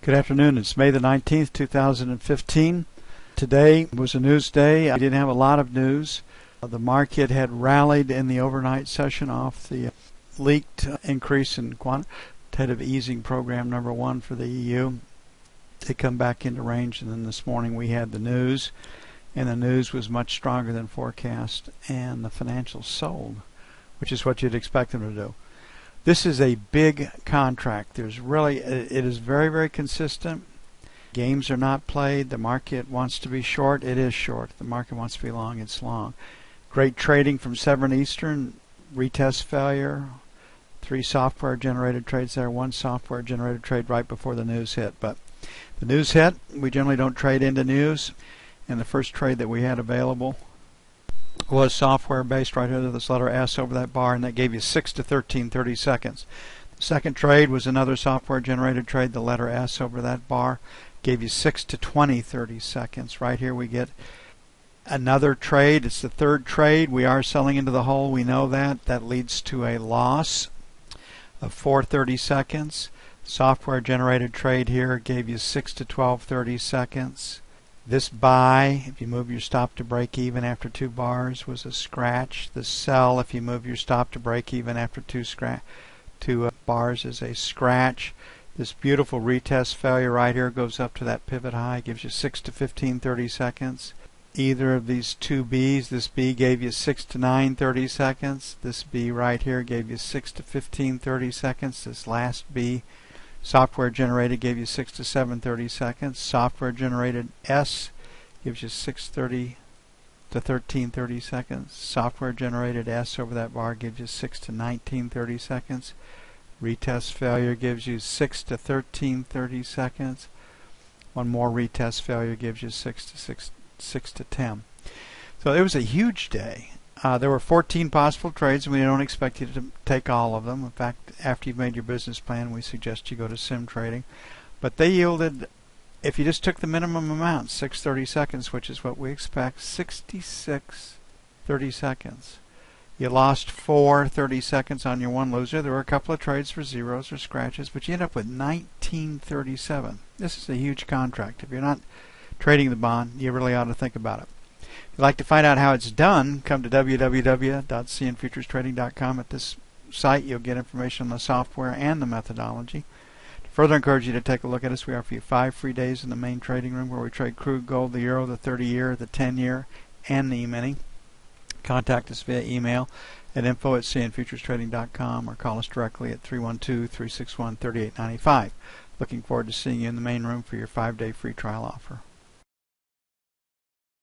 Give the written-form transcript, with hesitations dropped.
Good afternoon. It's May the 19th, 2015. Today was a news day. I didn't have a lot of news. The market had rallied in the overnight session off the leaked increase in quantitative easing program number 1 for the EU. They come back into range, and then this morning we had the news, and the news was much stronger than forecast, and the financials sold, which is what you'd expect them to do. This is a big contract. It is very, very consistent. Games are not played. The market wants to be short. It is short. The market wants to be long. It's long. Great trading from 7 Eastern. Retest failure. 3 software generated trades there. 1 software generated trade right before the news hit. But the news hit. We generally don't trade into news. And the first trade that we had available was software based right here, this letter S over that bar, and that gave you 6 to 13 30 seconds. The second trade was another software generated trade, the letter S over that bar, gave you 6 to 20 30 seconds. Right here we get another trade. It's the third trade. We are selling into the hole. We know that. That leads to a loss of 4 30 seconds. Software generated trade here gave you 6 to 12 30 seconds. This buy, if you move your stop to break even after 2 bars, was a scratch. The sell, if you move your stop to break even after 2 bars, is a scratch. This beautiful retest failure right here goes up to that pivot high, gives you 6 to 15 30 seconds. Either of these 2 B's, this B gave you 6 to 9 30 seconds. This B right here gave you 6 to 15 30 seconds. This last B, software generated, gave you 6 to 7 30 seconds. Software generated S gives you 6 30 to 13 30 seconds. Software generated S over that bar gives you 6 to 19 30 seconds. Retest failure gives you 6 to 13 30 seconds. One more retest failure gives you 6 to 10. So it was a huge day. There were 14 possible trades, and we don't expect you to take all of them. In fact, after you've made your business plan, we suggest you go to sim trading. But they yielded, if you just took the minimum amount, 6 30 seconds, which is what we expect, 66 30 seconds. You lost 4 30 seconds on your one loser. There were a couple of trades for zeros or scratches, but you end up with 1937. This is a huge contract. If you're not trading the bond, you really ought to think about it. If you'd like to find out how it's done, come to www.cnfuturestrading.com. At this site, you'll get information on the software and the methodology. To further encourage you to take a look at us, we offer you 5 free days in the main trading room where we trade crude, gold, the euro, the 30-year, the 10-year, and the E-mini. Contact us via email at info@cnfuturestrading.com or call us directly at 312-361-3895. Looking forward to seeing you in the main room for your 5-day free trial offer.